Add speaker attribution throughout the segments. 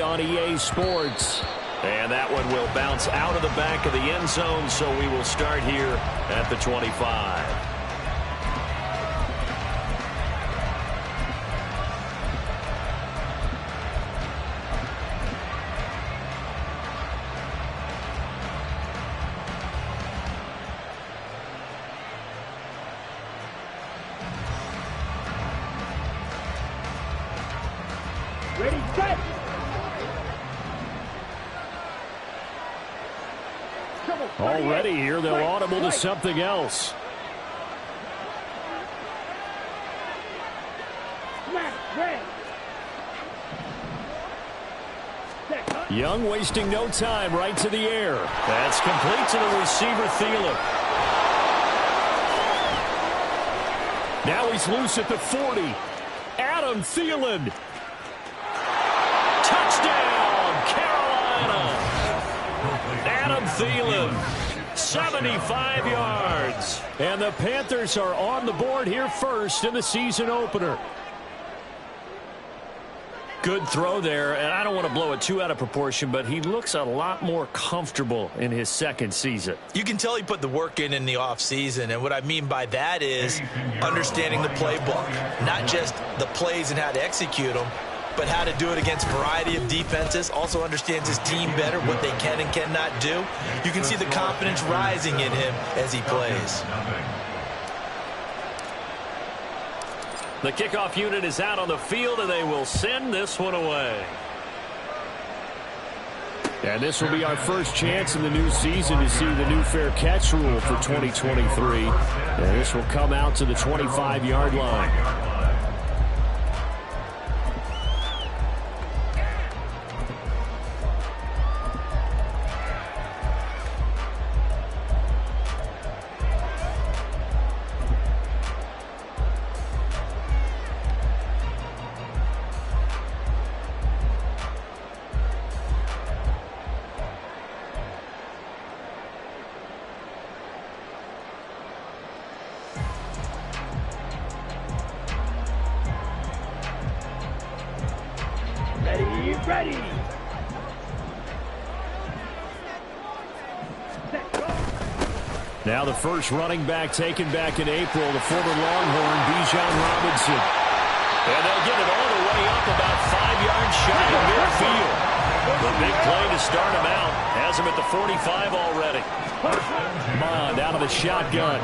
Speaker 1: On EA Sports. And that one will bounce out of the back of the end zone, so we will start here at the 25.
Speaker 2: Ready, set!
Speaker 1: Already here, they'll audible to something else. Young wasting no time, right to the air. That's complete to the receiver, Thielen. Now he's loose at the 40. Adam Thielen. Touchdown, Carolina. Adam Thielen, 75 yards. And the Panthers are on the board here first in the season opener. Good throw there, and I don't want to blow it too out of proportion, but he looks a lot more comfortable in his second season.
Speaker 3: You can tell he put the work in the offseason, and what I mean by that is understanding the playbook, not just the plays and how to execute them, but how to do it against a variety of defenses. Also understands his team better, what they can and cannot do. You can see the confidence rising in him as he plays.
Speaker 1: The kickoff unit is out on the field, and they will send this one away. And this will be our first chance in the new season to see the new fair catch rule for 2023. And this will come out to the 25-yard line.
Speaker 2: Ready.
Speaker 1: Now the first running back taken back in April, the former Longhorn, Bijan Robinson. And they'll get it all the way up about 5 yards shy of midfield. The big play to start him out. Has him at the 45 already. Mond out of the shotgun.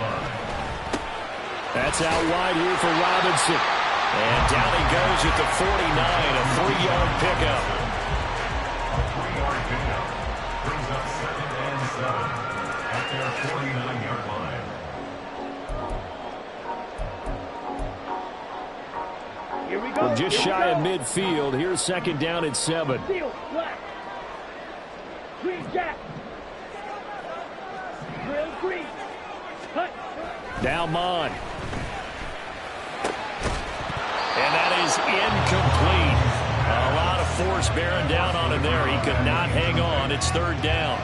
Speaker 1: That's out wide here for Robinson. And down he goes at the 49, a 3-yard pickup.
Speaker 4: Brings up 2nd and 7 at their 49-yard line.
Speaker 2: Here we go.
Speaker 1: We're just shy of midfield. Here's 2nd down and 7.
Speaker 2: Green jack. Drill green. Cut.
Speaker 1: Now Mond. And that is incomplete. A lot of force bearing down on him there. He could not hang on. It's 3rd down.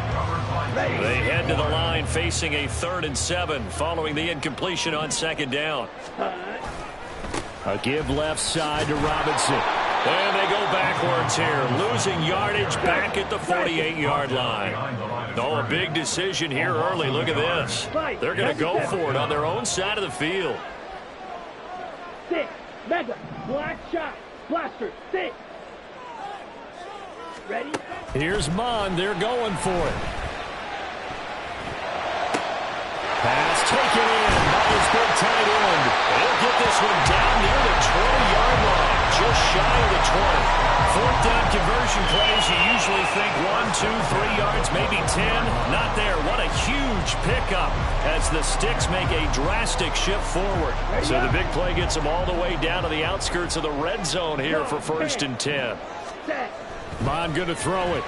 Speaker 1: They head to the line facing a 3rd and 7 following the incompletion on 2nd down. A give left side to Robinson. And they go backwards here. Losing yardage back at the 48-yard line. Oh, a big decision here early. Look at this. They're going to go for it on their own side of the field.
Speaker 2: 6. Mega. Black shot. Blaster. 6. Ready?
Speaker 1: Here's Mond. They're going for it. Pass taken in. Myers, big tight end. They'll get this one down near the 20-yard line. Just shy of the 20. 4th down conversion plays, you usually think 1, 2, 3 yards, maybe 10. Not there. What a huge pickup as the Sticks make a drastic shift forward. So the big play gets them all the way down to the outskirts of the red zone here for 1st and 10. Mond going to throw it.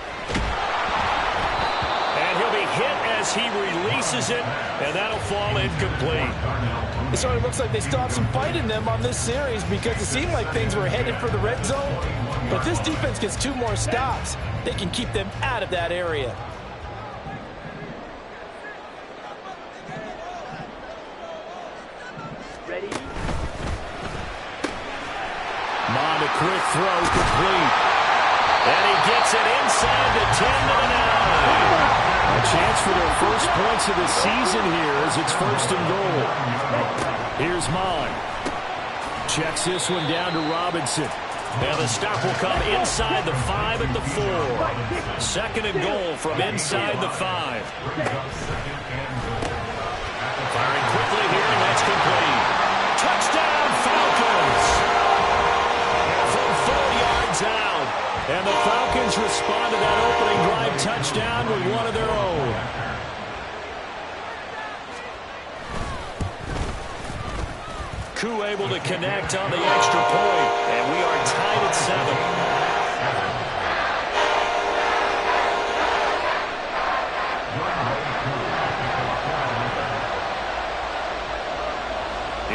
Speaker 1: And he'll be hit as he releases it, and that'll fall incomplete.
Speaker 3: It sort of looks like they still have some fight in them on this series because it seemed like things were headed for the red zone. But if this defense gets 2 more stops, they can keep them out of that area.
Speaker 2: Ready?
Speaker 1: Mond, a quick throw complete. And he gets it inside the 10 to the 9.
Speaker 5: A chance for their first points of the season here as it's 1st and goal. Here's Mon. Checks this one down to Robinson.
Speaker 1: And the stop will come inside the 5 at the 4. 2nd and goal from inside the 5. Firing quickly here, and that's complete. Touchdown, Falcons! From 4 yards out. And the Falcons respond to that opening drive touchdown with one of their own. Koo able to connect on the extra point, and we are tied at 7.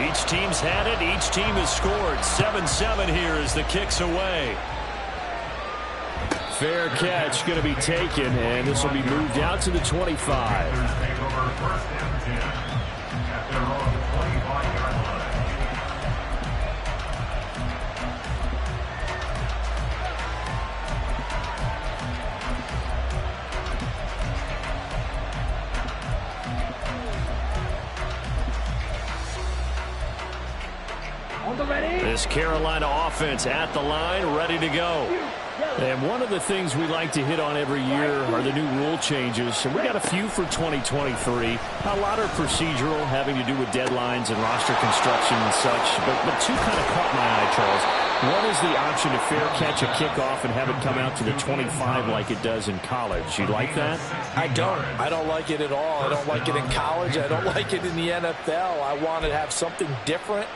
Speaker 1: Each team's had it. Each team has scored. 7-7 here as the kick's away.
Speaker 5: Fair catch going to be taken, and this will be moved out to the 25.
Speaker 1: This Carolina offense at the line, ready to go.
Speaker 5: And one of the things we like to hit on every year are the new rule changes. And we got a few for 2023. A lot are procedural, having to do with deadlines and roster construction and such. But two kind of caught my eye, Charles. One is the option to fair catch a kickoff and have it come out to the 25 like it does in college. You like that?
Speaker 3: I don't. I don't like it at all. I don't like it in college. I don't like it in the NFL. I want to have something different.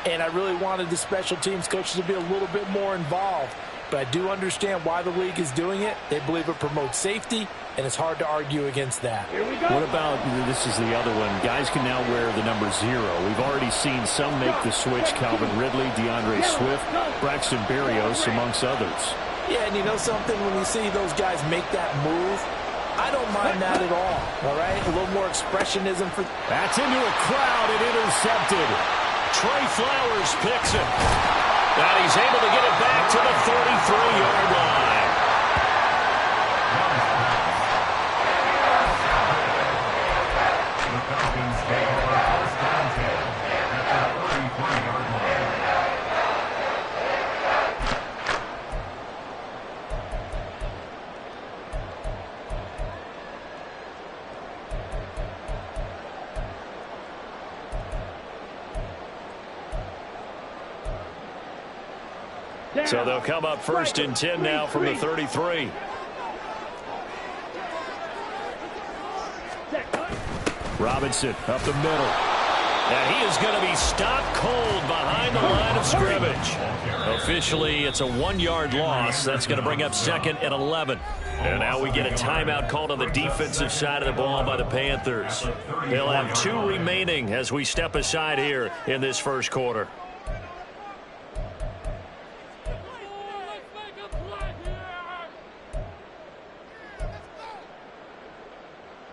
Speaker 3: And I really wanted the special teams coaches to be a little bit more involved. But I do understand why the league is doing it. They believe it promotes safety, and it's hard to argue against that.
Speaker 2: Here we go.
Speaker 5: What about, this is the other one, guys can now wear the number 0. We've already seen some make the switch, Calvin Ridley, DeAndre Swift, Braxton Berrios, amongst others.
Speaker 3: Yeah, and you know something? When you see those guys make that move, I don't mind that at all right? A little more expressionism.
Speaker 5: That's into a crowd and intercepted.
Speaker 1: Trey Flowers picks it. And he's able to get it back to the 33-yard line. So they'll come up 1st and 10 now from the 33.
Speaker 5: Robinson up the middle.
Speaker 1: And he is going to be stopped cold behind the line of scrimmage. Officially, it's a 1-yard loss. That's going to bring up 2nd and 11. And now we get a timeout called on the defensive side of the ball by the Panthers. They'll have 2 remaining as we step aside here in this first quarter.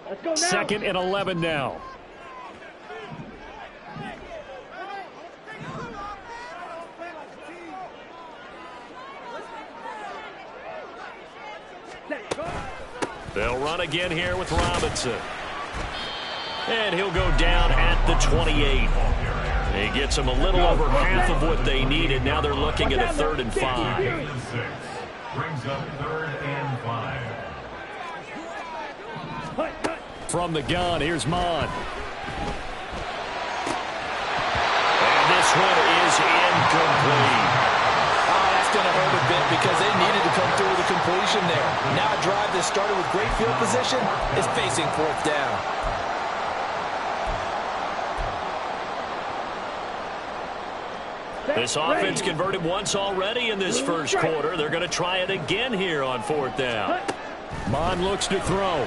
Speaker 2: Let's go now.
Speaker 5: 2nd and 11 now.
Speaker 1: They'll run again here with Robinson. And he'll go down at the 28. He gets them a little over half of what they needed. Now they're looking at a 3rd and 5.
Speaker 4: Brings up 3rd and 5.
Speaker 5: From the gun, here's Mon.
Speaker 1: And this one is incomplete.
Speaker 3: That's going to hurt a bit because they needed to come through with a completion there. Now a drive that started with great field position is facing 4th down.
Speaker 1: This offense converted once already in this first quarter. They're going to try it again here on 4th down.
Speaker 5: Mon looks to throw.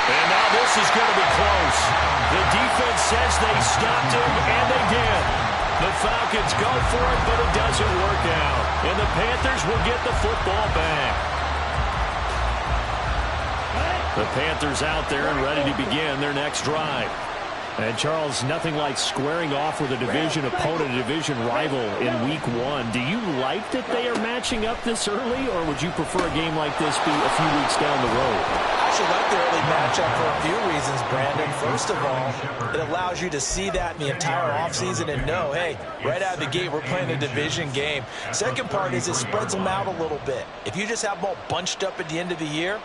Speaker 1: And now this is going to be close. The defense says they stopped him, and they did. The Falcons go for it, but it doesn't work out. And the Panthers will get the football back. The Panthers out there and ready to begin their next drive.
Speaker 5: And, Charles, nothing like squaring off with a division opponent, a division rival in Week 1. Do you like that they are matching up this early, or would you prefer a game like this be a few weeks down the road?
Speaker 3: I should like the early matchup for a few reasons, Brandon. First of all, it allows you to see that in the entire offseason and know, hey, right out of the gate, we're playing a division game. Second part is it spreads them out a little bit. If you just have them all bunched up at the end of the year,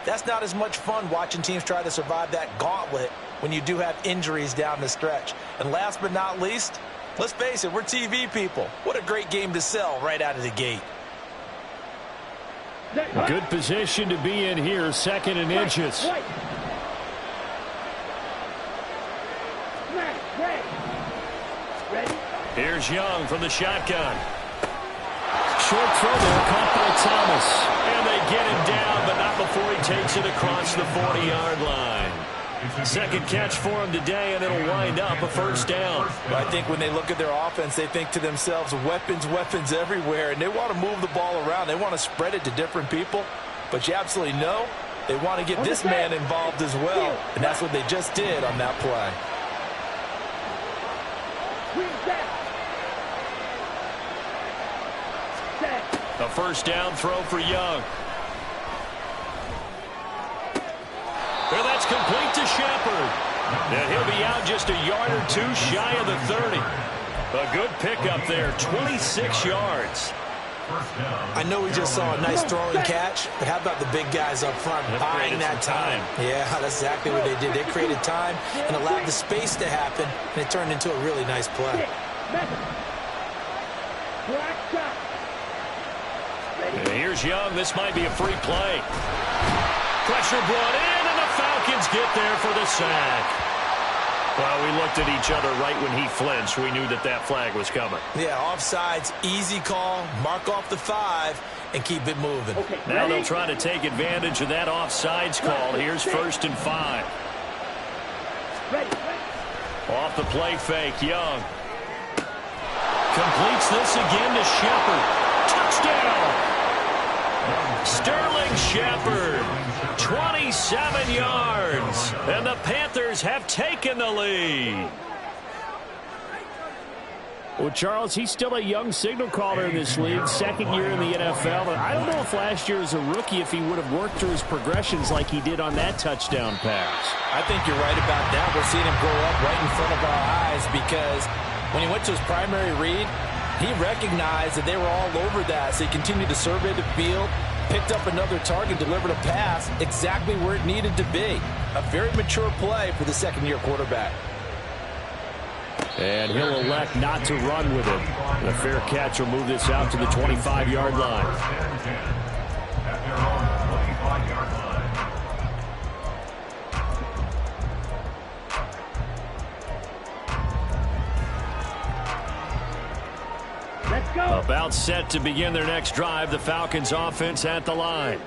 Speaker 3: that's not as much fun watching teams try to survive that gauntlet when you do have injuries down the stretch. And last but not least, let's face it, we're TV people. What a great game to sell right out of the gate.
Speaker 5: Good position to be in here, 2nd and inches.
Speaker 1: Here's Young from the shotgun.
Speaker 5: Short throw there, caught by Thomas.
Speaker 1: And they get him down, but not before he takes it across the 40-yard line. Second catch for him today, and it'll wind up a first down.
Speaker 3: I think when they look at their offense, they think to themselves, weapons, weapons everywhere, and they want to move the ball around. They want to spread it to different people, but you absolutely know they want to get this man involved as well, and that's what they just did on that play.
Speaker 1: A first down throw for Young. Well, that's complete to Shepard. And he'll be out just a yard or two shy of the 30. A good pickup there, 26 yards.
Speaker 3: I know we just saw a nice throwing catch, but how about the big guys up front buying that time? Yeah, that's exactly what they did. They created time and allowed the space to happen, and it turned into a really nice play.
Speaker 1: And here's Young. This might be a free play. Pressure brought in, and the Falcons get there for the sack. Well, we looked at each other right when he flinched. We knew that that flag was coming.
Speaker 3: Yeah, offsides, easy call, mark off the 5, and keep it moving.
Speaker 1: Now they'll try to take advantage of that offsides call. Here's 1st and 5. Off the play fake, Young. Completes this again to Shepard. Touchdown! Sterling Shepard, 27 yards, and the Panthers have taken the lead.
Speaker 5: Well, Charles, he's still a young signal caller in this league, 2nd year in the NFL. But I don't know if last year as a rookie, if he would have worked through his progressions like he did on that touchdown pass.
Speaker 3: I think you're right about that. We're seeing him grow up right in front of our eyes because when he went to his primary read, he recognized that they were all over that, so he continued to survey the field, picked up another target, delivered a pass exactly where it needed to be. A very mature play for the 2nd-year quarterback.
Speaker 5: And he'll elect not to run with it. The fair catch will move this out to the 25-yard line.
Speaker 4: At their own 25-yard line.
Speaker 2: Let's go.
Speaker 1: About set to begin their next drive. The Falcons offense at the line.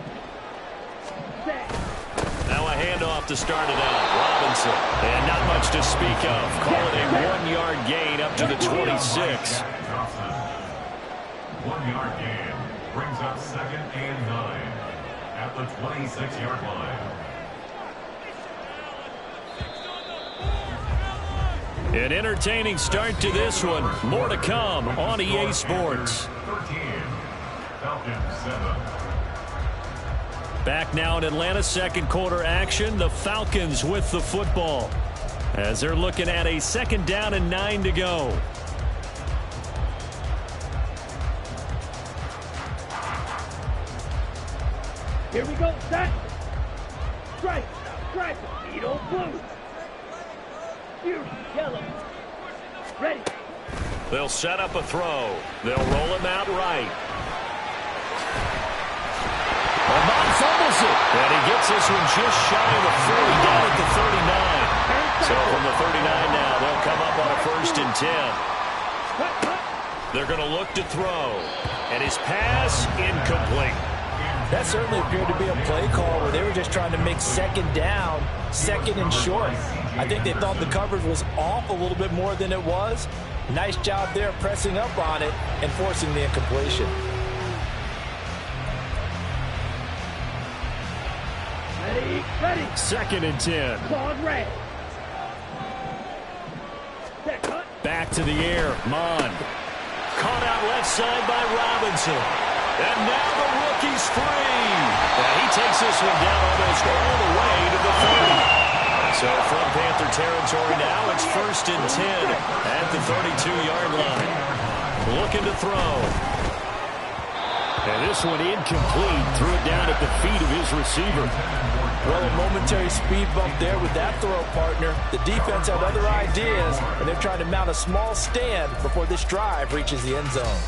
Speaker 1: Now a handoff to start it out. Robinson. And not much to speak of. Call it a 1-yard gain up to the 26.
Speaker 4: 1-yard gain brings up 2nd and 9 at the 26-yard line.
Speaker 1: An entertaining start to this one. More to come on EA Sports.
Speaker 4: 13, Falcons 7.
Speaker 1: Back now in Atlanta, 2nd quarter action. The Falcons with the football as they're looking at a 2nd down and 9 to go.
Speaker 2: Here we go. Set. Strike. Strike. Needle blue. Fury. Yellow. Ready.
Speaker 1: They'll set up a throw. They'll roll him out right. Lamont fumbles it. And he gets this one just shy of the 40 down at the 39. So from the 39 now, they'll come up on a 1st and 10. They're going to look to throw. And his pass incomplete.
Speaker 3: That certainly appeared to be a play call where they were just trying to make 2nd down, 2nd and short. I think they thought the coverage was off a little bit more than it was. Nice job there pressing up on it and forcing the incompletion.
Speaker 2: Ready. Ready.
Speaker 1: 2nd and 10.
Speaker 2: Claude red. Set, cut.
Speaker 5: Back to the air. Mond. Caught out left side by Robinson. And now the rookie's free. And he takes this one down almost all the way to the 30. So from Panther territory now, it's 1st and 10 at the 32-yard line. Looking to throw. And this one incomplete. Threw it down at the feet of his receiver.
Speaker 3: Well, a momentary speed bump there with that throw, partner. The defense had other ideas, and they're trying to mount a small stand before this drive reaches the end zone.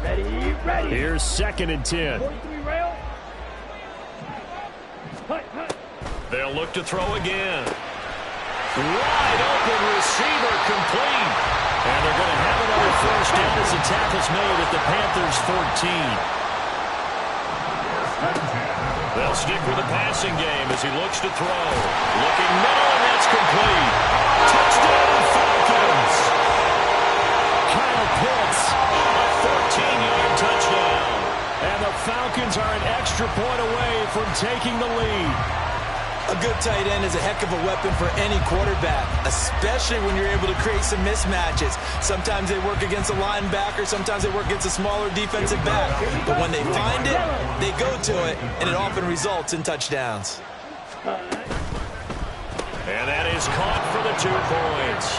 Speaker 2: Ready, ready.
Speaker 5: Here's 2nd and 10.
Speaker 2: 43 rail. Cut, cut.
Speaker 1: They'll look to throw again. Wide open receiver complete. And they're going to have another 1st down as the tackle's made at the Panthers' 14. They'll stick with the passing game as he looks to throw. Looking middle, and that's complete. Touchdown, Falcons.
Speaker 5: Kyle Pitts.
Speaker 1: A 14-yard touchdown.
Speaker 5: And the Falcons are an extra point away from taking the lead.
Speaker 3: A good tight end is a heck of a weapon for any quarterback, especially when you're able to create some mismatches. Sometimes they work against a linebacker, sometimes they work against a smaller defensive back. But when they find it, they go to it, and it often results in touchdowns.
Speaker 1: And that is caught for the 2 points.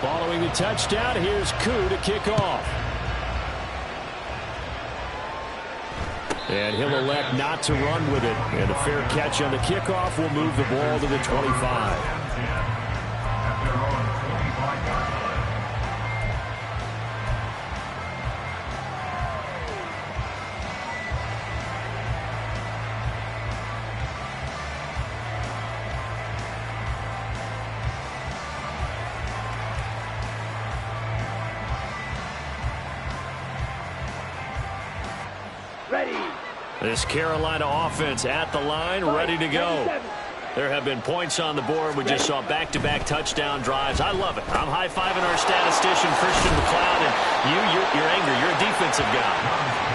Speaker 5: Following the touchdown, here's Koo to kick off. And he'll elect not to run with it. And a fair catch on the kickoff will move the ball to the 25.
Speaker 2: Ready.
Speaker 5: This Carolina offense at the line, ready to go. There have been points on the board. We just saw back-to-back touchdown drives. I love it. I'm high-fiving our statistician, Christian McLeod, and you're angry. You're a defensive guy.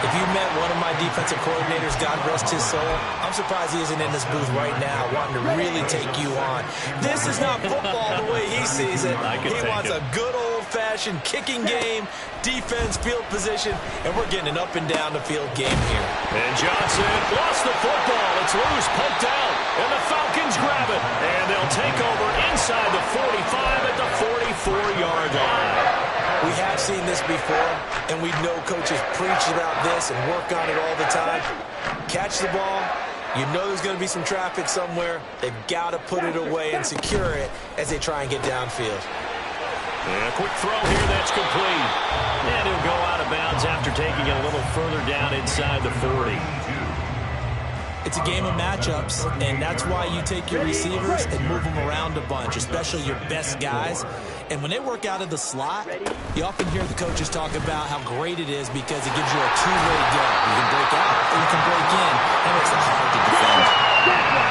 Speaker 3: If you met one of my defensive coordinators, God rest his soul, I'm surprised he isn't in this booth right now wanting to really take you on. This is not football the way he sees it. He wants a good old-fashioned kicking game, defense, field position, and we're getting an up-and-down-the-field game here.
Speaker 1: And Johnson lost the football. It's loose, poked out, and the Falcons grab it. And they'll take over inside the 45 at the 44-yard line.
Speaker 3: We have seen this before, and we know coaches preach about this and work on it all the time. Catch the ball. You know there's going to be some traffic somewhere. They've got to put it away and secure it as they try and get downfield.
Speaker 1: And a quick throw here that's complete. And he'll go out of bounds after taking it a little further down inside the 40.
Speaker 3: It's a game of matchups, and that's why you take your receivers and move them around a bunch, especially your best guys. And when they work out of the slot, you often hear the coaches talk about how great it is because it gives you a two-way go. You can break out or you can break in. That makes it hard to defend.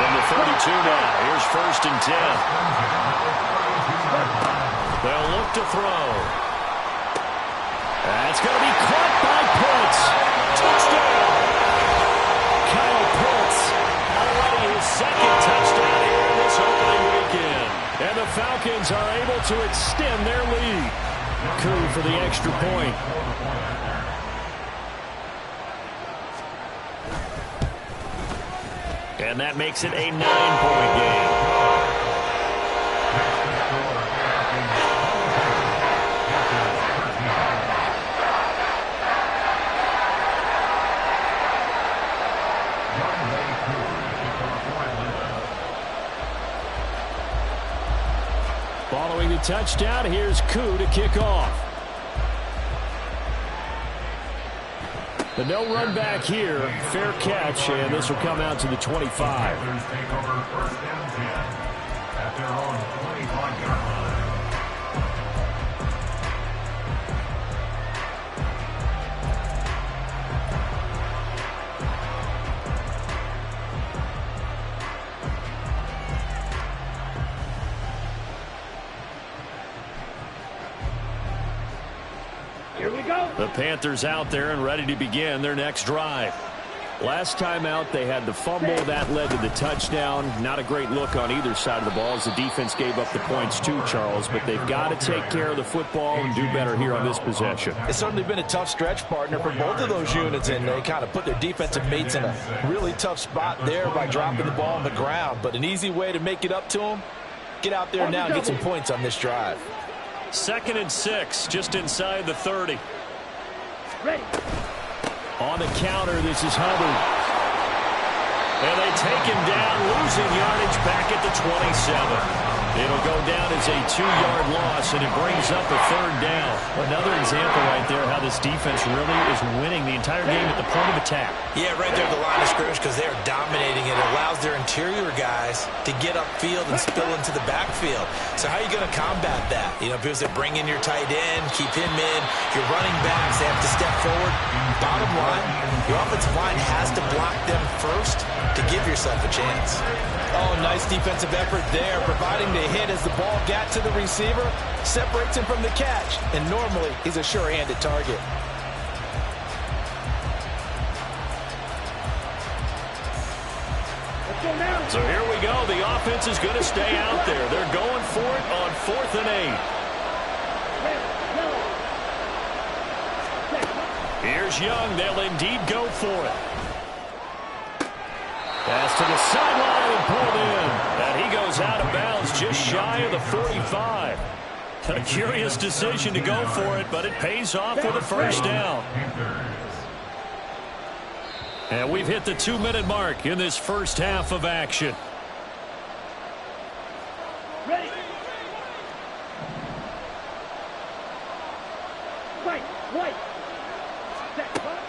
Speaker 1: From the 42 now, here's 1st and 10. They'll look to throw.
Speaker 5: That's going to be caught by Pitts.
Speaker 1: Touchdown!
Speaker 5: Kyle Pitts.
Speaker 1: Already his 2nd touchdown here in this opening weekend.
Speaker 5: And the Falcons are able to extend their lead. Koo for the extra point.
Speaker 1: And that makes it a 9-point game.
Speaker 5: Following the touchdown, here's Koo to kick off. The no run back here, fair catch, and this will come out to the 25.
Speaker 4: Panthers take over 1st and 10 at their own 25-yard line.
Speaker 5: The Panthers out there and ready to begin their next drive. Last time out, they had the fumble. That led to the touchdown. Not a great look on either side of the ball as the defense gave up the points too, Charles. But they've got to take care of the football and do better here on this possession.
Speaker 3: It's certainly been a tough stretch, partner, for both of those units, and they kind of put their defensive mates in a really tough spot there by dropping the ball on the ground. But an easy way to make it up to them, get out there now and get some points on this drive.
Speaker 1: 2nd and 6, just inside the 30.
Speaker 2: Ready.
Speaker 5: On the counter, this is Hubbard.
Speaker 1: And they take him down, losing yardage back at the 27. It'll go down as a 2-yard loss, and it brings up a 3rd down. Another example right there how this defense really is winning the entire game at the point of attack.
Speaker 3: Yeah, right there at the line of scrimmage because they're dominating it. It allows their interior guys to get upfield and spill into the backfield. So how are you going to combat that? You know, because they bring in your tight end, keep him in. Your running backs, they have to step forward. Bottom line, your offensive line has to block them first to give yourself a chance. Oh, nice defensive effort there, providing the hit as the ball got to the receiver, separates him from the catch, and normally he's a sure-handed target.
Speaker 1: So here we go. The offense is going to stay out there. They're going for it on 4th and 8. Here's Young. They'll indeed go for it. Pass to the sideline and pulled in. And he goes out of bounds just shy of the 45. A curious decision to go for it, but it pays off with a 1st down. And we've hit the 2-minute mark in this first half of action.
Speaker 2: Ready. Right.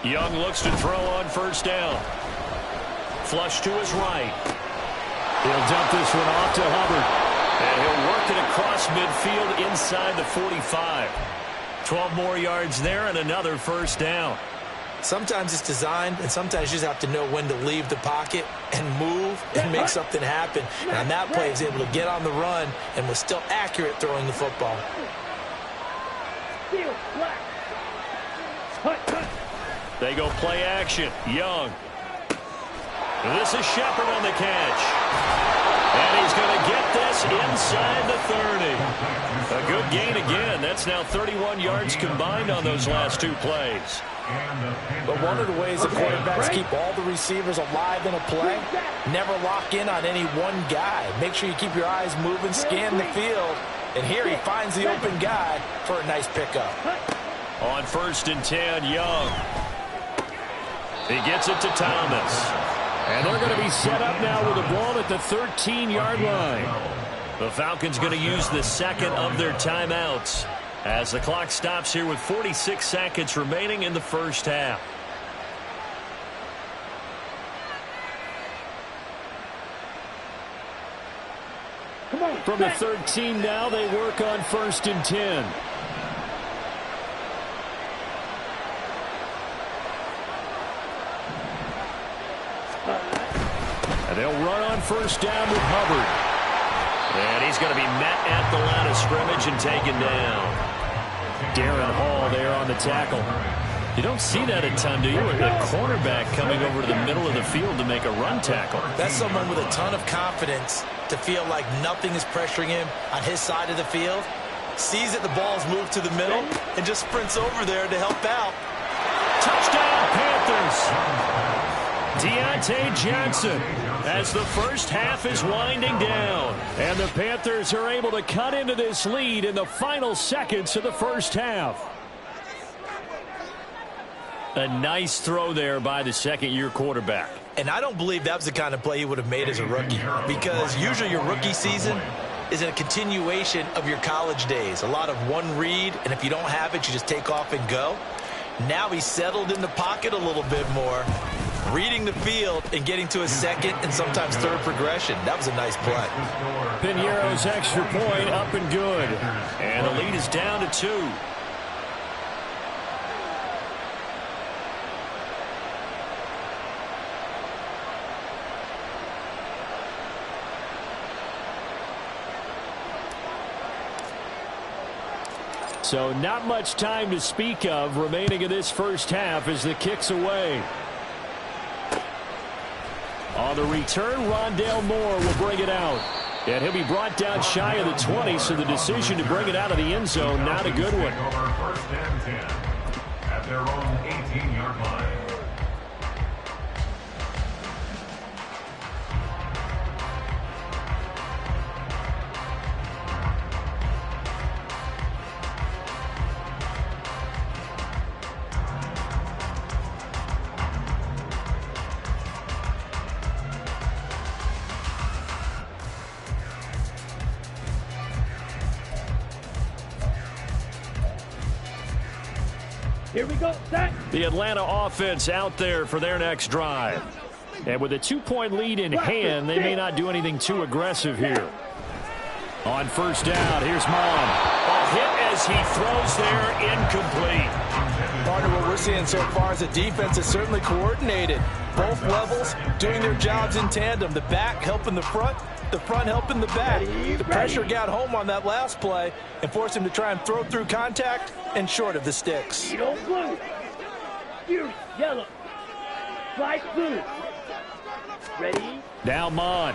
Speaker 1: Young looks to throw on 1st down. Flush to his right.
Speaker 5: He'll dump this one off to Hubbard.
Speaker 1: And he'll work it across midfield inside the 45. 12 more yards there and another 1st down.
Speaker 3: Sometimes it's designed, and sometimes you just have to know when to leave the pocket and move and make something happen. And on that play, he was able to get on the run and was still accurate throwing the football.
Speaker 1: They go play action. Young. This is Shepard on the catch. And he's going to get this inside the 30. A good gain again. That's now 31 yards combined on those last 2 plays.
Speaker 3: But one of the ways the quarterbacks keep all the receivers alive in a play, never lock in on any one guy. Make sure you keep your eyes moving, scan the field. And here he finds the open guy for a nice pickup.
Speaker 1: On 1st and 10, Young. He gets it to Thomas.
Speaker 5: And they're going to be set up now with the ball at the 13-yard line.
Speaker 1: The Falcons going to use the 2nd of their timeouts as the clock stops here with 46 seconds remaining in the first half.
Speaker 5: From the 13 now, they work on 1st and 10. And they'll run on 1st down with Hubbard.
Speaker 1: And he's going to be met at the line of scrimmage and taken down.
Speaker 5: Darren Hall there on the tackle.
Speaker 1: You don't see that a ton, do you? A cornerback coming over to the middle of the field to make a run tackle.
Speaker 3: That's someone with a ton of confidence to feel like nothing is pressuring him on his side of the field. Sees that the ball's moved to the middle and just sprints over there to help out.
Speaker 1: Touchdown, Panthers! Deontay Johnson as the first half is winding down.
Speaker 5: And the Panthers are able to cut into this lead in the final seconds of the first half.
Speaker 1: A nice throw there by the 2nd-year quarterback.
Speaker 3: And I don't believe that was the kind of play he would have made as a rookie, because usually your rookie season is a continuation of your college days. A lot of one read, and if you don't have it, you just take off and go. Now he's settled in the pocket a little bit more, reading the field and getting to a 2nd and sometimes 3rd progression. That was a nice play.
Speaker 5: Piñeiro's extra point up and good.
Speaker 1: And the lead is down to 2.
Speaker 5: So not much time to speak of remaining in this first half as the kick's away. On the return, Rondale Moore will bring it out. And he'll be brought down shy of the 20, so the decision to bring it out of the end zone, not a good one.
Speaker 4: First and 10 at their own 18-yard line.
Speaker 2: Here we go. Set.
Speaker 5: The Atlanta offense out there for their next drive. And with a 2-point lead in hand, they may not do anything too aggressive here. On first down, here's Mon.
Speaker 1: A hit as he throws there, incomplete.
Speaker 3: Partner, what we're seeing so far is the defense is certainly coordinated. Both levels doing their jobs in tandem. The back helping the front helping the back. The pressure got home on that last play and forced him to try and throw through contact and short of the sticks.
Speaker 2: Yellow blue. Fury yellow. Flight blue. Ready?
Speaker 5: Now Mon.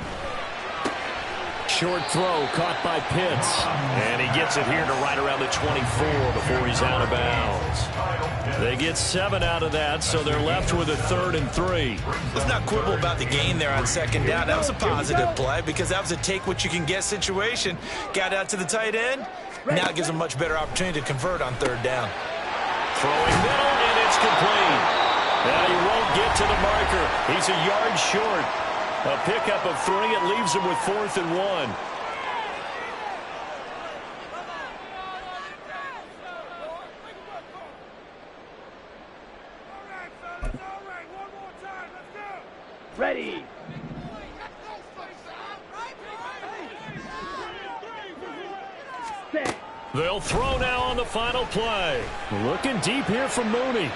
Speaker 5: Short throw caught by Pitts.
Speaker 1: And he gets it here to right around the 24 before he's out of bounds.
Speaker 5: They get 7 out of that, so they're left with a 3rd and 3.
Speaker 3: Let's not quibble about the gain there on second down. That was a positive play because that was a take-what-you-can-get situation. Got out to the tight end. Now it gives them a much better opportunity to convert on 3rd down.
Speaker 1: Throwing middle, and it's complete.
Speaker 5: Now he won't get to the marker. He's a yard short. A pickup of 3. It leaves him with 4th and 1.
Speaker 2: Ready. Set.
Speaker 5: They'll throw now on the final play. Looking deep here from Mooney.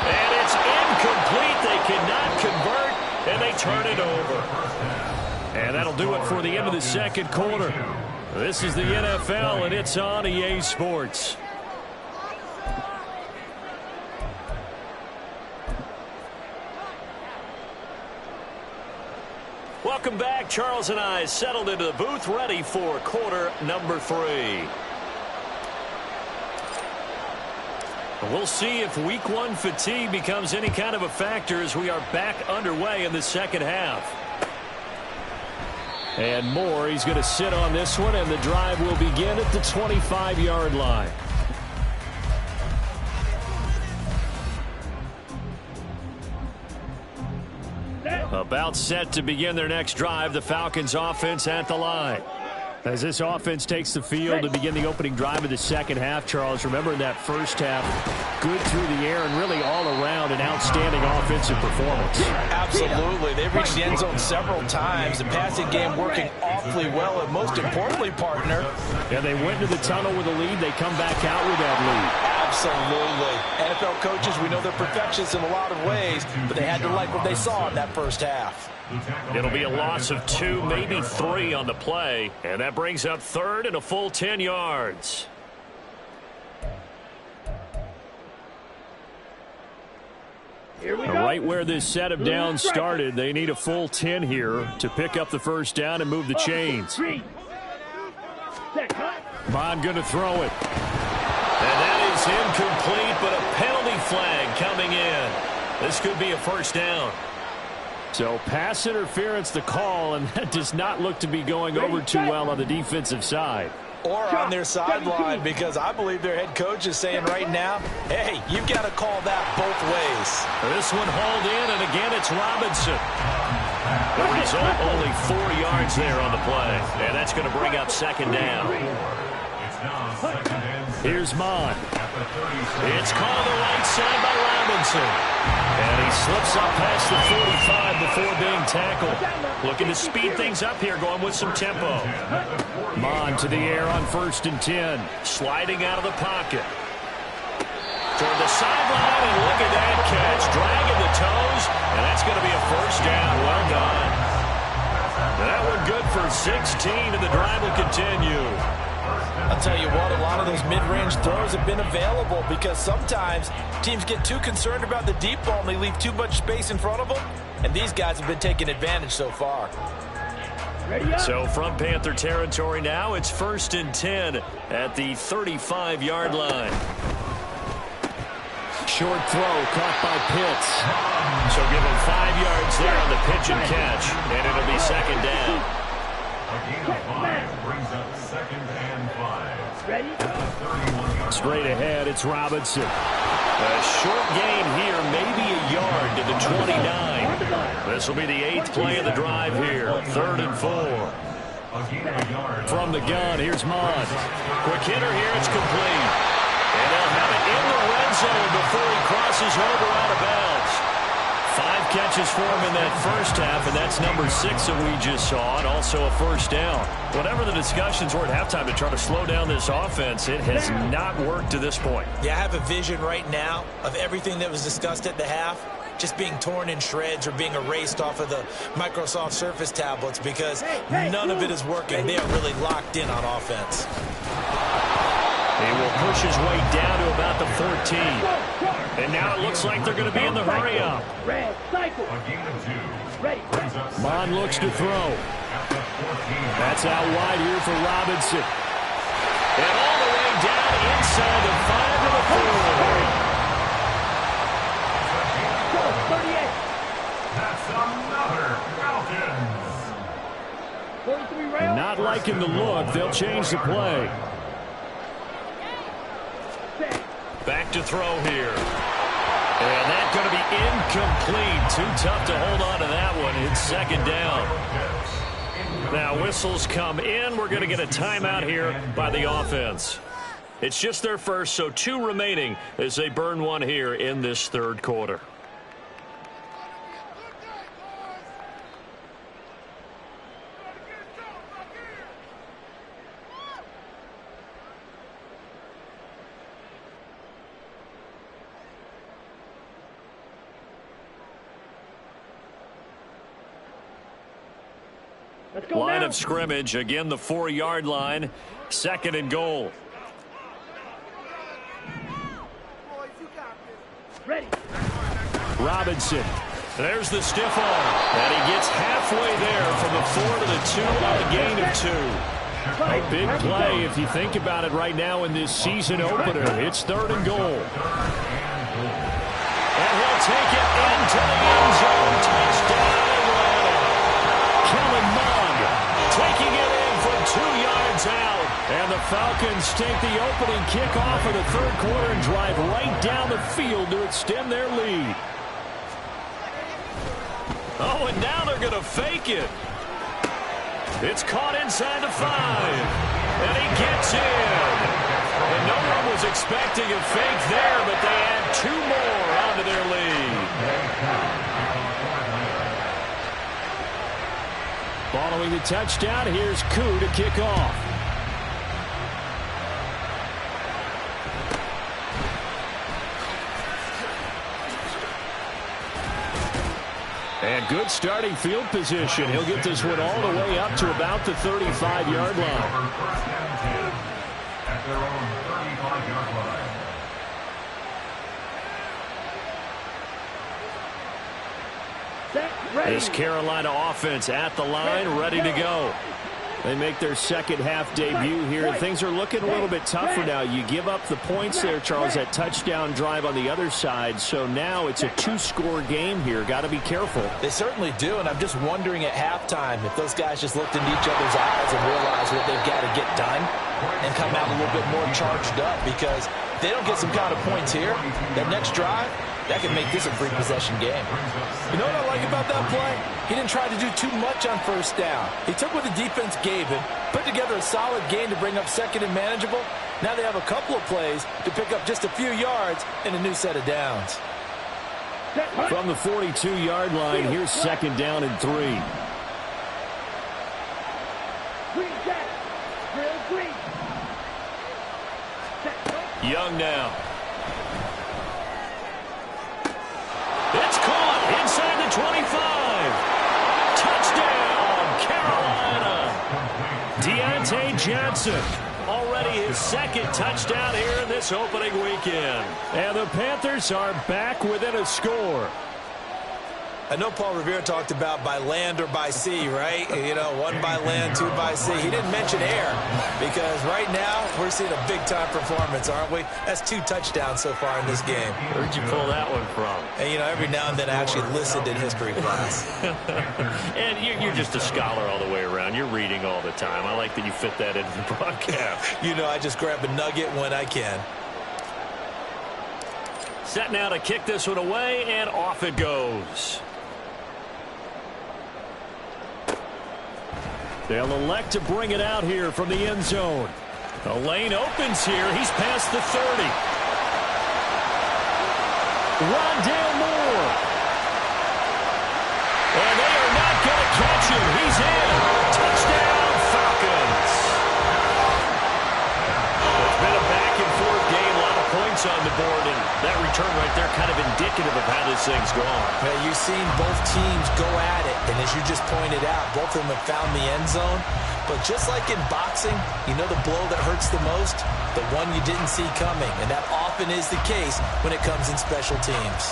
Speaker 1: And it's incomplete. They cannot convert, and they turn it over.
Speaker 5: And that'll do it for the end of the second quarter. This is the NFL, and it's on EA Sports. Welcome back. Charles and I settled into the booth, ready for quarter number 3. We'll see if week 1 fatigue becomes any kind of a factor as we are back underway in the second half. And Moore, he's going to sit on this one, and the drive will begin at the 25-yard line. About set to begin their next drive, the Falcons offense at the line. As this offense takes the field to begin the opening drive of the second half, Charles, remember in that first half, good through the air and really all around an outstanding offensive performance.
Speaker 3: Absolutely. They've reached the end zone several times. The passing game working awfully well, and most importantly, partner.
Speaker 5: And they went to the tunnel with a lead. They come back out with that lead.
Speaker 3: Absolutely. NFL coaches, we know they're perfectionists in a lot of ways, but they had to like what they saw in that first half.
Speaker 5: It'll be a loss of 2, maybe 3 on the play, and that brings up 3rd and a full 10 yards.
Speaker 2: Here we go.
Speaker 5: Right where this set of downs started, they need a full 10 here to pick up the first down and move the chains.
Speaker 2: 3. Set.
Speaker 5: Bond going to throw it. And that is incomplete, but a penalty flag coming in. This could be a first down. So pass interference the call, and that does not look to be going over too well on the defensive side.
Speaker 3: Or on their sideline, because I believe their head coach is saying right now, hey, you've got to call that both ways.
Speaker 5: This one hauled in, and again it's Robinson. The result, only 4 yards there on the play, and that's going to bring up second down. Here's Mon. It's called the right side by Robinson. And he slips up past the 45 before being tackled. Looking to speed things up here, going with some tempo. Mon to the air on 1st and 10. Sliding out of the pocket. Toward the sideline, and look at that catch. Dragging the toes, and that's going to be a first down. Well done. That one good for 16, and the drive will continue.
Speaker 3: I'll tell you what, a lot of those mid-range throws have been available because sometimes teams get too concerned about the deep ball and they leave too much space in front of them, and these guys have been taking advantage so far.
Speaker 1: So from Panther territory now, it's 1st and 10 at the 35-yard line.
Speaker 5: Short throw caught by Pitts.
Speaker 1: So give him 5 yards there on the pitch and catch, and it'll be 2nd down.
Speaker 4: A gain of 5 brings up 2nd and 5.
Speaker 2: Ready?
Speaker 4: At the 31-yard
Speaker 5: Straight ahead, it's Robinson.
Speaker 1: A short gain here, maybe a yard to the 29. This will be the 8th play of the drive here. 3rd and 4.
Speaker 4: A gain of a yard.
Speaker 5: From the gun, here's Mond.
Speaker 1: Quick hitter here, it's complete. And they'll have it in the red zone before he crosses over out of bounds. 5 catches for him in that first half, and that's number 6 that we just saw, and also a 1st down. Whatever the discussions were at halftime to try to slow down this offense, it has not worked to this point.
Speaker 3: Yeah, I have a vision right now of everything that was discussed at the half just being torn in shreds or being erased off of the Microsoft Surface tablets because none of it is working. They are really locked in on offense.
Speaker 1: He will push his way down to about the 14. And now it looks like they're going to be in the hurry-up.
Speaker 2: Red cycle.
Speaker 4: A gain of 2.
Speaker 2: Ready.
Speaker 4: Brings up
Speaker 5: Mond looks to throw.
Speaker 4: at the 14.
Speaker 5: That's out wide here for Robinson.
Speaker 1: And all the way down inside the 5 to the 4.
Speaker 2: Go, 38.
Speaker 4: That's another Falcons.
Speaker 2: 43 rail.
Speaker 5: Not liking the look. They'll change the play.
Speaker 1: Back to throw here. And that's going to be incomplete. Too tough to hold on to that one. It's 2nd down. Now whistles come in. We're going to get a timeout here by the offense. It's just their first, so 2 remaining as they burn one here in this 3rd quarter.
Speaker 2: Let's go
Speaker 1: Line
Speaker 2: now.
Speaker 1: of scrimmage, again the 4-yard line, 2nd and goal.
Speaker 2: Ready.
Speaker 5: Robinson.
Speaker 1: There's the stiff arm, and he gets halfway there from the 4 to the 2 on a gain of 2.
Speaker 5: A big play if you think about it right now in this season opener. It's 3rd and goal.
Speaker 1: And he'll take it into the end zone. Touchdown, Atlanta. Kellen Mond taking it in from 2 yards out. And the Falcons take the opening kickoff of the 3rd quarter and drive right down the field to extend their lead. Oh, and now they're going to fake it. It's caught inside the 5. And he gets in. And no one was expecting a fake there, but they add 2 more onto their lead.
Speaker 5: Following the touchdown, here's Koo to kick off. And good starting field position. He'll get this one all the way up to about the 35-yard line.
Speaker 4: At their own 35-yard line.
Speaker 2: Set. Ready.
Speaker 5: This Carolina offense at the line, ready to go. They make their second half debut here, and things are looking a little bit tougher now. You give up the points there, Charles, that touchdown drive on the other side. So now it's a 2-score game here. Got to be careful.
Speaker 3: They certainly do, and I'm just wondering at halftime if those guys just looked into each other's eyes and realized what they've got to get done and come out a little bit more charged up, because if they don't get some kind of points here, that next drive, that could make this a free possession game. You know what I like about that play? He didn't try to do too much on 1st down. He took what the defense gave him, put together a solid game to bring up 2nd and manageable. Now they have a couple of plays to pick up just a few yards and a new set of downs.
Speaker 5: From the 42-yard line, here's 2nd down and 3.
Speaker 2: Green jack. Drill green.
Speaker 1: Young now. It's caught inside the 25. Touchdown, Carolina. Deontay Johnson. All his second touchdown here in this opening weekend.
Speaker 5: And the Panthers are back within a score.
Speaker 3: I know Paul Revere talked about by land or by sea, right? You know, one by land, two by sea. He didn't mention air because right now we're seeing a big-time performance, aren't we? That's 2 touchdowns so far in this game.
Speaker 1: Where'd you pull that one from?
Speaker 3: And, you know, every now and then I actually listened in history class.
Speaker 1: And you're just a scholar all the way around. You're reading all the time. I like that you fit that into the broadcast.
Speaker 3: You know, I just grab a nugget when I can.
Speaker 1: Set now to kick this one away, and off it goes.
Speaker 5: They'll elect to bring it out here from the end zone.
Speaker 1: The lane opens here. He's past the 30.
Speaker 5: Rondale Moore.
Speaker 1: And they are not going to catch him. He's in. Touchdown, Falcons. It's been a back-and-forth game. A lot of points on the board, and that return right there kind of indicative of how this thing's going.
Speaker 3: Yeah, you've seen both teams go at it, and as you just pointed out, both of them have found the end zone. But just like in boxing, you know the blow that hurts the most? The one you didn't see coming, and that often is the case when it comes in special teams.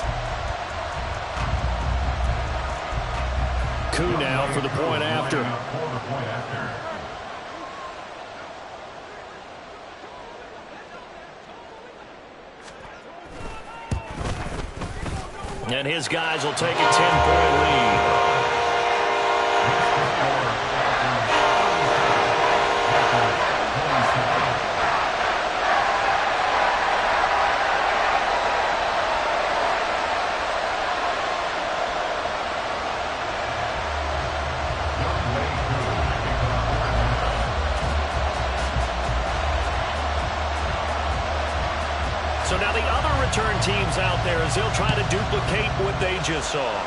Speaker 5: Koo now for the point after.
Speaker 1: And his guys will take a 10-point lead. So now the other return teams out there as they'll try to duplicate what they just saw.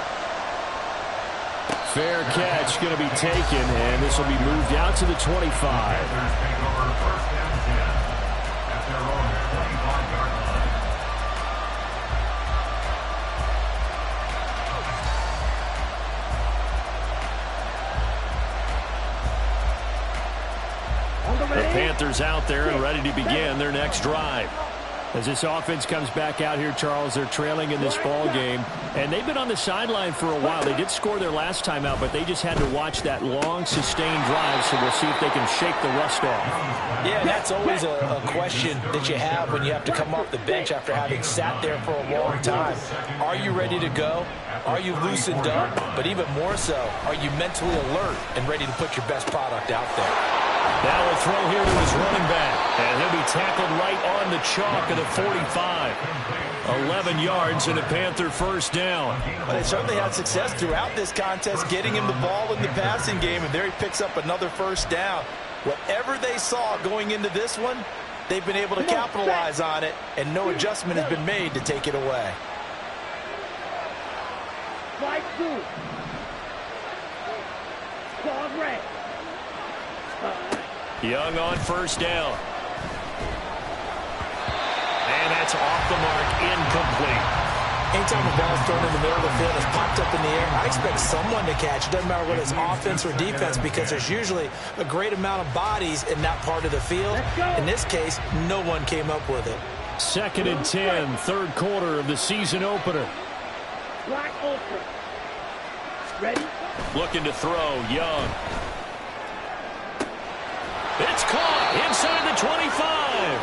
Speaker 5: Fair catch going to be taken, and this will be moved out to the 25.
Speaker 1: The Panthers out there and ready to begin their next drive.
Speaker 5: As this offense comes back out here, Charles, they're trailing in this ball game, and they've been on the sideline for a while. They did score their last time out, but they just had to watch that long, sustained drive, so we'll see if they can shake the rust off.
Speaker 3: Yeah, that's always a question that you have when you have to come off the bench after having sat there for a long time. Are you ready to go? Are you loosened up? But even more so, are you mentally alert and ready to put your best product out there?
Speaker 1: Now a throw here to his running back. And he'll be tackled right on the chalk of the 45. 11 yards and a Panther first down.
Speaker 3: But they certainly had success throughout this contest, getting him the ball in the passing game, and there he picks up another first down. Whatever they saw going into this one, they've been able to capitalize on it, and no adjustment has been made to take it away.
Speaker 2: Slide through. Dog red.
Speaker 1: Young on first down. And that's off the mark, incomplete.
Speaker 3: Anytime a ball is thrown in the middle of the field, it's popped up in the air, I expect someone to catch. It doesn't matter whether it's offense or defense, because there's usually a great amount of bodies in that part of the field. In this case, no one came up with it.
Speaker 5: 2nd and 10, third quarter of the season opener.
Speaker 2: Black ultra. Ready?
Speaker 1: Looking to throw, Young. It's caught inside the 25.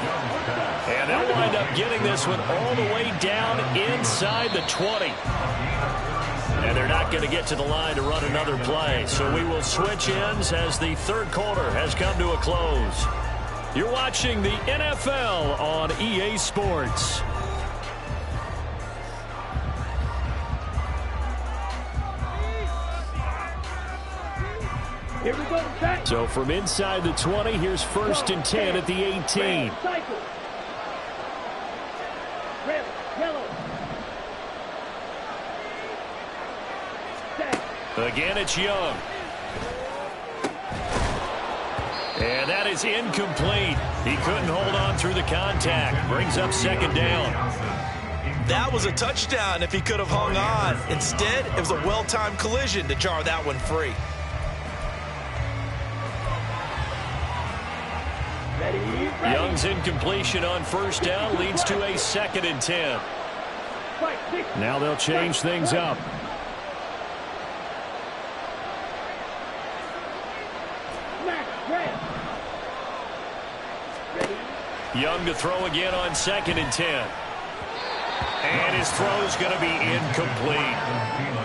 Speaker 1: And they'll wind up getting this one all the way down inside the 20. And they're not going to get to the line to run another play. So we will switch ends as the third quarter has come to a close. You're watching the NFL on EA Sports.
Speaker 2: Here we go. Back.
Speaker 5: So from inside the 20, here's 1st and 10 at the 18.
Speaker 2: Cycle. Red, yellow. Set.
Speaker 1: Again, it's Young. And that is incomplete. He couldn't hold on through the contact. Brings up 2nd down.
Speaker 3: That was a touchdown if he could have hung on. Instead, it was a well-timed collision to jar that one free.
Speaker 1: Young's incompletion on first down leads to a 2nd and 10.
Speaker 5: Now they'll change things up.
Speaker 1: Young to throw again on 2nd and 10. And his throw's going to be incomplete.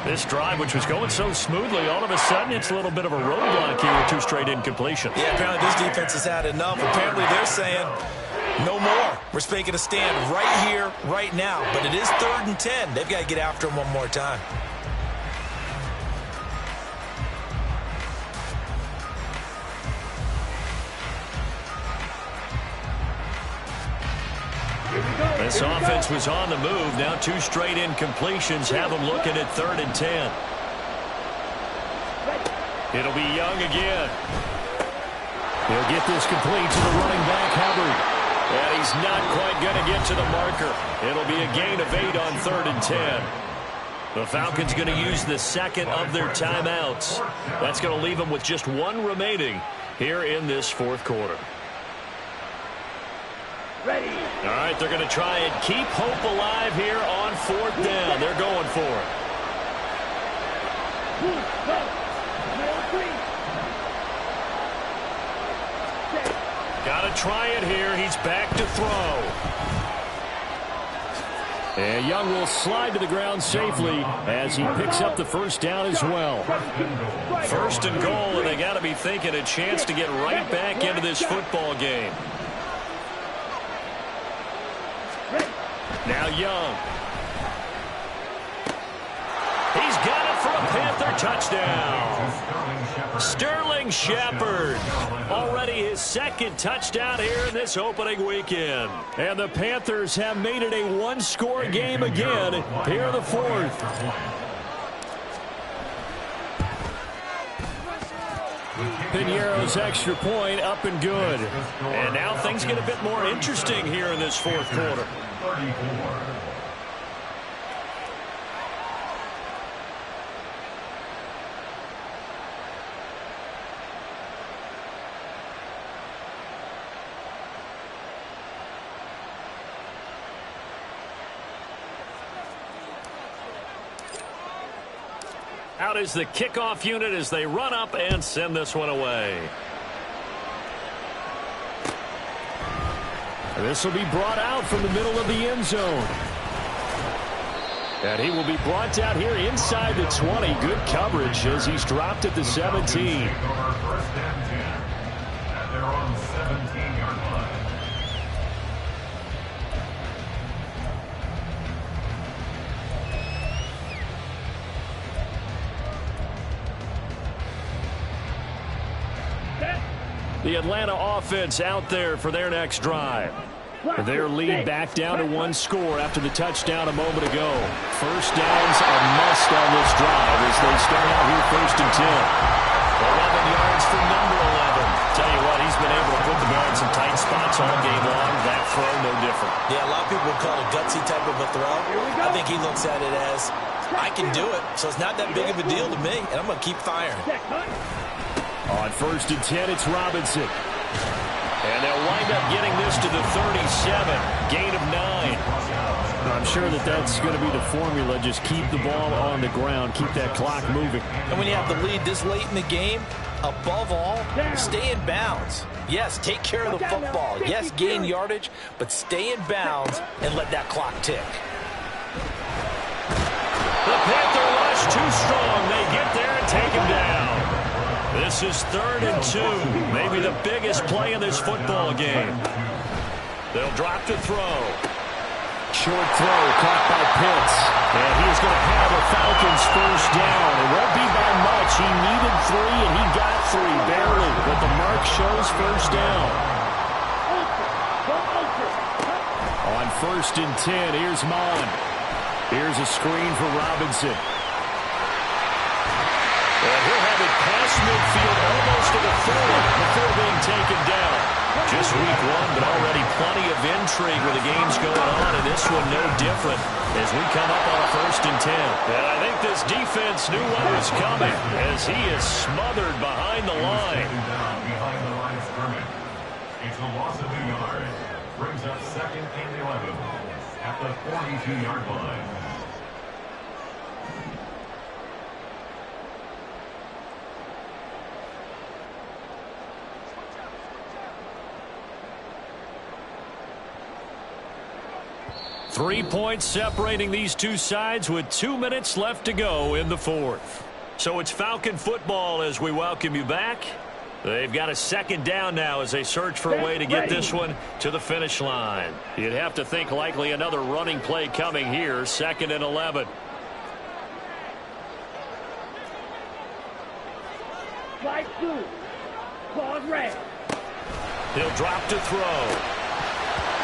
Speaker 1: This drive, which was going so smoothly, all of a sudden it's a little bit of a roadblock here with 2 straight incompletions.
Speaker 3: Yeah, apparently this defense has had enough. Apparently they're saying, no more. We're making a stand right here, right now. But it is 3rd and 10. They've got to get after him one more time.
Speaker 1: This offense was on the move. Now 2 straight incompletions have them looking at 3rd and 10. It'll be Young again.
Speaker 5: He'll get this complete to the running back, Hubbard.
Speaker 1: And he's not quite going to get to the marker. It'll be a gain of 8 on 3rd and 10. The Falcons going to use the 2nd of their timeouts. That's going to leave them with just 1 remaining here in this 4th quarter.
Speaker 2: Ready.
Speaker 1: All right, they're going to try and keep hope alive here on 4th down. They're going for it. Got to try it here. He's back to throw.
Speaker 5: And Young will slide to the ground safely as he picks up the 1st down as well.
Speaker 1: 1st and goal, and they got to be thinking a chance to get right back into this football game. Now Young. He's got it for a Panther touchdown. Sterling Shepard. Already his 2nd touchdown here in this opening weekend. And the Panthers have made it a 1-score game again here in the 4th.
Speaker 5: Piñeiro's extra point up and good.
Speaker 1: And now things get a bit more interesting here in this 4th quarter.
Speaker 4: 34.
Speaker 1: Out is the kickoff unit as they run up and send this one away.
Speaker 5: This will be brought out from the middle of the end zone. And he will be brought down here inside the 20. Good coverage as he's dropped at the 17.
Speaker 4: 1st and 10. And they're on the 17-yard line.
Speaker 5: The Atlanta offense out there for their next drive. Their lead back down to 1 score after the touchdown a moment ago. 1st downs a must on this drive as they start out here 1st and 10.
Speaker 1: 11 yards for number 11. Tell you what, he's been able to put the ball in some tight spots all game long. That throw, no different.
Speaker 3: Yeah, a lot of people would call it a gutsy type of a throw. I think he looks at it as, I can do it, so it's not that big of a deal to me, and I'm going to keep firing.
Speaker 5: On 1st and 10, it's Robinson.
Speaker 1: And they'll wind up getting this to the 37. Gain of 9.
Speaker 5: I'm sure that's going to be the formula. Just keep the ball on the ground. Keep that clock moving.
Speaker 3: And when you have the lead this late in the game, above all, stay in bounds. Yes, take care of the football. Yes, gain yardage, but stay in bounds and let that clock tick.
Speaker 1: The Panther rush too strong. They get there and take him down. This is 3rd and 2. Maybe the biggest play in this football game. They'll drop to throw.
Speaker 5: Short throw caught by Pitts. And he is going to have a Falcons 1st down. It won't be by much. He needed 3, and he got 3, barely. But the mark shows 1st down. On 1st and 10, here's Mon. Here's a screen for Robinson.
Speaker 1: And he'll have it past midfield almost to the 40 before being taken down. Just week 1, but already plenty of intrigue with the games going on, and this one no different as we come up on a 1st and 10. And I think this defense knew what was coming as he is smothered behind the line.
Speaker 4: Behind the line of scrimmage. It's a loss of 2 yards. Brings up 2nd and 11 at the 42-yard line.
Speaker 1: Three points separating these two sides with 2 minutes left to go in the fourth. So it's Falcon football as we welcome you back. They've got a 2nd down now as they search for a way to get this one to the finish line. You'd have to think likely another running play coming here, 2nd and 11.
Speaker 2: Slide through. Claws red.
Speaker 1: He'll drop to throw.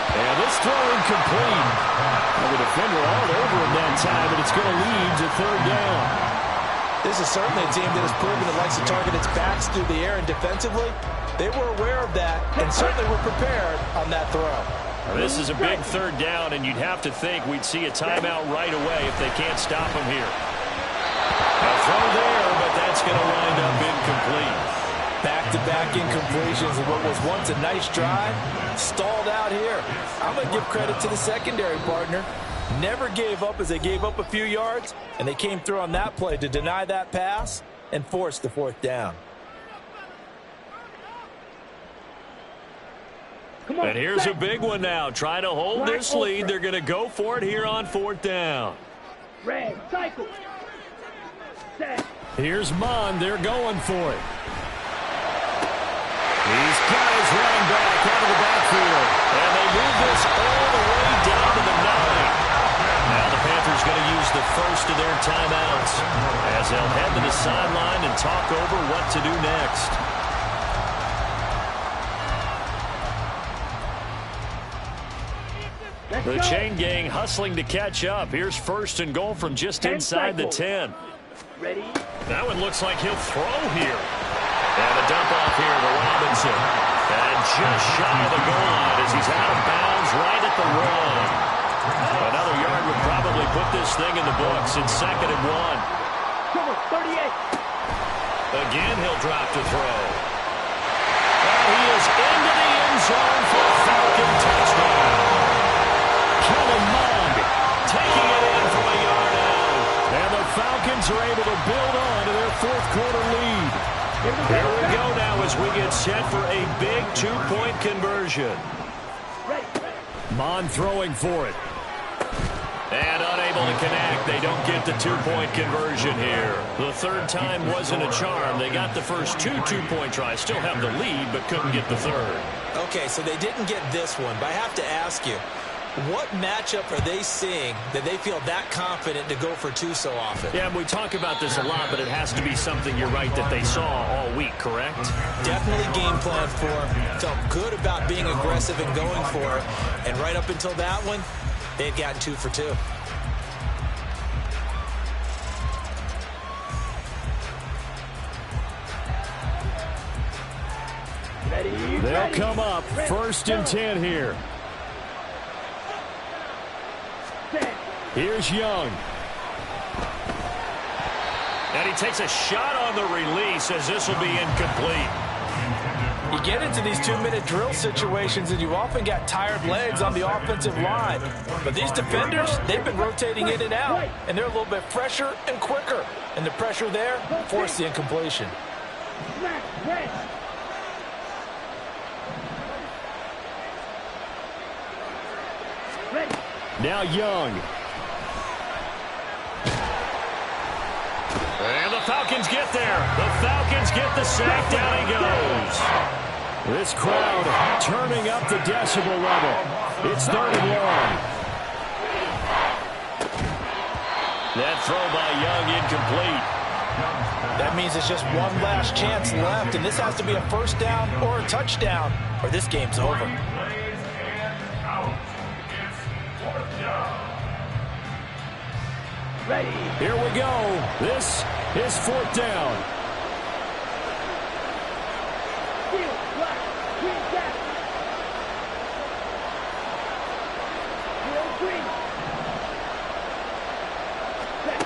Speaker 5: And this throw incomplete. And the defender all over him that time, and it's going to lead to 3rd down.
Speaker 3: This is certainly a team that has proven it likes to target its backs through the air, and defensively, they were aware of that and certainly were prepared on that throw.
Speaker 1: This is a big 3rd down, and you'd have to think we'd see a timeout right away if they can't stop him here. A throw there, but that's going to wind up incomplete.
Speaker 3: Back-to-back incompletions of what was once a nice drive, stalled out here. I'm going to give credit to the secondary partner. Never gave up as they gave up a few yards, and they came through on that play to deny that pass and force the 4th down.
Speaker 2: Come on,
Speaker 1: And here's a big one now. Trying to hold this lead. They're going to go for it here on 4th down.
Speaker 2: Red, cycle. Set.
Speaker 5: Here's Mond. They're going for it. He's got his running back out of the backfield.
Speaker 1: And they move this all the way down to the 9. Now the Panthers going to use the first of their timeouts as they'll head to the sideline and talk over what to do next. The chain gang hustling to catch up. Here's 1st and goal from just inside the 10.
Speaker 2: Ready?
Speaker 1: That one looks like he'll throw here. And a dump off here to Robinson. And just shy of the goal line as he's out of bounds right at the 1. Another yard would probably put this thing in the books. It's 2nd and 1.
Speaker 2: Cover 38.
Speaker 1: Again, he'll drop to throw. And he is into the end zone for a Falcon touchdown.
Speaker 5: Kellen Mond
Speaker 1: Taking it in from a yard out.
Speaker 5: And the Falcons are able to build on to their 4th quarter lead.
Speaker 1: Here we go now as we get set for a big 2-point conversion.
Speaker 2: Ready.
Speaker 5: Mond throwing for it.
Speaker 1: And unable to connect. They don't get the 2-point conversion here. The 3rd time wasn't a charm. They got the first 2 2-point tries. Still have the lead, but couldn't get the 3rd.
Speaker 3: Okay, so they didn't get this one, but I have to ask you, what matchup are they seeing that they feel that confident to go for 2 so often?
Speaker 1: Yeah, we talk about this a lot, but it has to be something, you're right, that they saw all week, correct?
Speaker 3: Definitely game plan for them. Felt good about being aggressive and going for it. And right up until that one, they had gotten 2 for 2.
Speaker 2: Ready.
Speaker 5: They'll come up 1st and 10 here.
Speaker 2: Set.
Speaker 5: Here's Young.
Speaker 1: And he takes a shot on the release as this will be incomplete.
Speaker 3: You get into these 2-minute drill situations and you've often got tired legs on the offensive line. But these defenders, they've been rotating in and out, and they're a little bit fresher and quicker. And the pressure there forced the incompletion.
Speaker 2: Smack. Red. Ready.
Speaker 5: Now Young.
Speaker 1: And the Falcons get there. The Falcons get the sack. Down he goes.
Speaker 5: This crowd turning up the decibel level. It's 3rd and long.
Speaker 1: That throw by Young incomplete.
Speaker 3: That means it's just one last chance left, and this has to be a 1st down or a touchdown, or this game's over.
Speaker 2: Ready.
Speaker 5: Here we go. This is 4th down.
Speaker 2: Steel. Black. Green. Jack. Steel. Green. Set.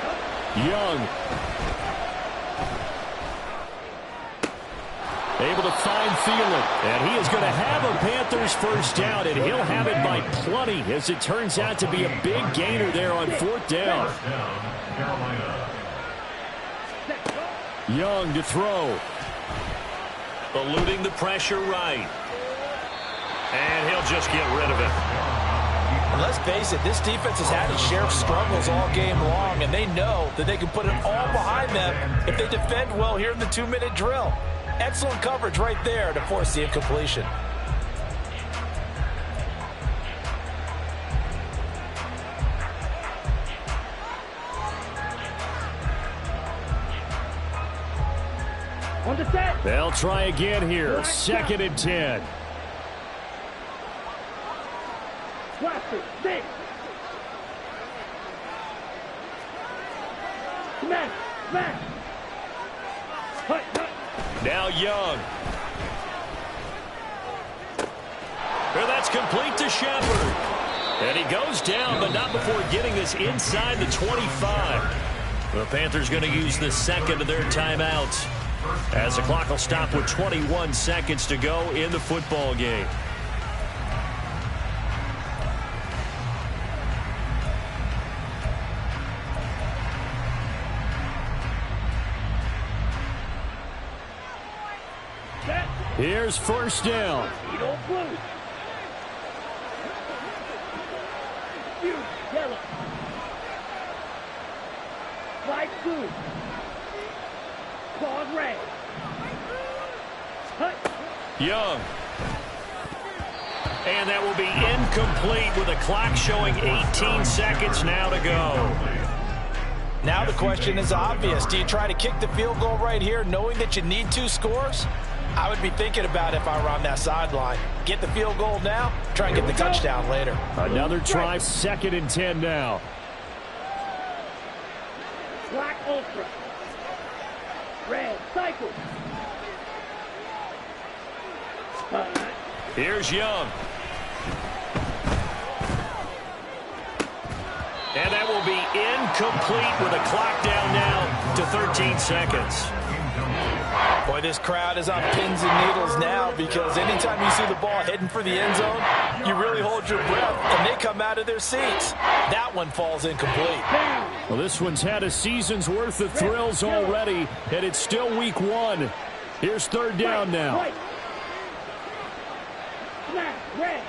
Speaker 5: Young. Able to find Thielen. And he is going to have a Panthers first down, and he'll have it by plenty, as it turns out to be a big gainer there on 4th down.
Speaker 4: First down, Carolina.
Speaker 5: Young to throw.
Speaker 1: Eluding the pressure right. And he'll just get rid of it.
Speaker 3: And let's face it, this defense has had its share of struggles all game long, and they know that they can put it all behind them if they defend well here in the 2-minute drill. Excellent coverage right there to force the incompletion.
Speaker 2: On the set.
Speaker 5: They'll try again here. 2nd and 10.
Speaker 2: Blaster. Six. Smash. Smash. Hut. Hut.
Speaker 1: Now Young. Well, that's complete to Shepard. And he goes down, but not before getting this inside the 25. The Panthers going to use the second of their timeouts, as the clock will stop with 21 seconds to go in the football game.
Speaker 5: Here's first down.
Speaker 2: Edo blue. Huge yellow. Light blue. Claws red. Hut.
Speaker 1: Young. And that will be incomplete with the clock showing 18 seconds now to go.
Speaker 3: Now the question is obvious. Do you try to kick the field goal right here knowing that you need 2 scores? I would be thinking about it if I were on that sideline. Get the field goal now, try and get the touchdown later.
Speaker 5: Another try, 2nd and 10 now.
Speaker 2: Black ultra. Red cycle.
Speaker 1: Here's Young. And that will be incomplete with a clock down now to 13 seconds.
Speaker 3: Boy, this crowd is on pins and needles now, because anytime you see the ball heading for the end zone, you really hold your breath, and they come out of their seats. That one falls incomplete.
Speaker 5: Well, this one's had a season's worth of thrills already, and it's still week 1. Here's 3rd down now.
Speaker 2: White. Smash. Red.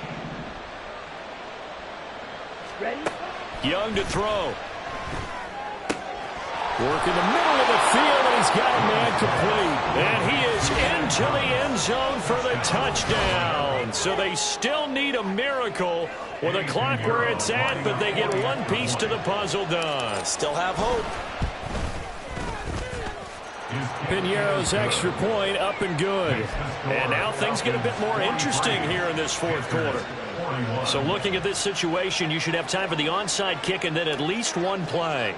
Speaker 2: Ready?
Speaker 1: Young to throw.
Speaker 5: Work in the middle of the field, and he's got a man complete.
Speaker 1: And he is into the end zone for the touchdown. So they still need a miracle with a clock where it's at, but they get one piece to the puzzle done.
Speaker 3: Still have hope.
Speaker 5: Piñeiro's extra point up and good.
Speaker 1: And now things get a bit more interesting here in this 4th quarter. So looking at this situation, you should have time for the onside kick and then at least one play.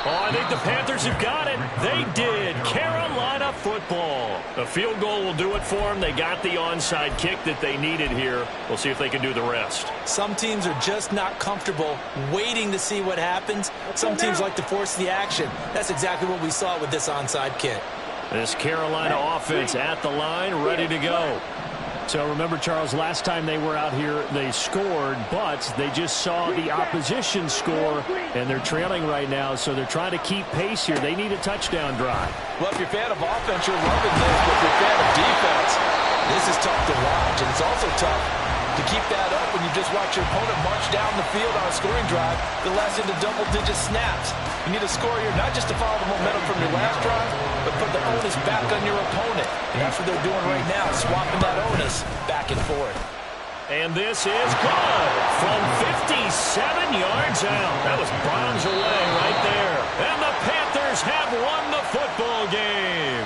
Speaker 1: Oh, I think the Panthers have got it. They did. Carolina football. A field goal will do it for them. They got the onside kick that they needed here. We'll see if they can do the rest.
Speaker 3: Some teams are just not comfortable waiting to see what happens. Some teams like to force the action. That's exactly what we saw with this onside kick.
Speaker 1: This Carolina offense at the line, ready to go.
Speaker 5: So remember, Charles, last time they were out here, they scored, but they just saw the opposition score, and they're trailing right now, so they're trying to keep pace here. They need a touchdown drive.
Speaker 3: Well, if you're a fan of offense, you're loving this, but if you're a fan of defense, this is tough to watch, and it's also tough to keep that up when you just watch your opponent march down the field on a scoring drive that lasts into double-digit snaps. You need a score here, not just to follow the momentum from your last drive, but put the onus back on your opponent. And that's what they're doing right now, swapping that onus back and forth.
Speaker 1: And this is good from 57 yards out. That was bombs away right there. And the Panthers have won the football game.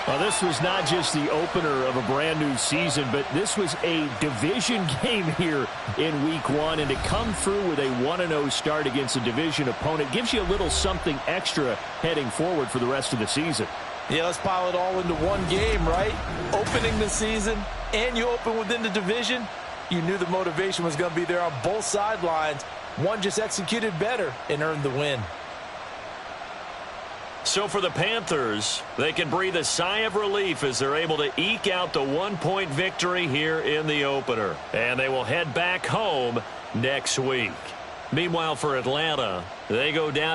Speaker 5: Well, this was not just the opener of a brand new season, but this was a division game here in week 1, and to come through with a 1-0 start against a division opponent gives you a little something extra heading forward for the rest of the season.
Speaker 3: Yeah, let's pile it all into one game, right? Opening the season, and you open within the division. You knew the motivation was going to be there on both sidelines. One just executed better and earned the win.
Speaker 1: So for the Panthers, they can breathe a sigh of relief as they're able to eke out the one-point victory here in the opener. And they will head back home next week. Meanwhile, for Atlanta, they go down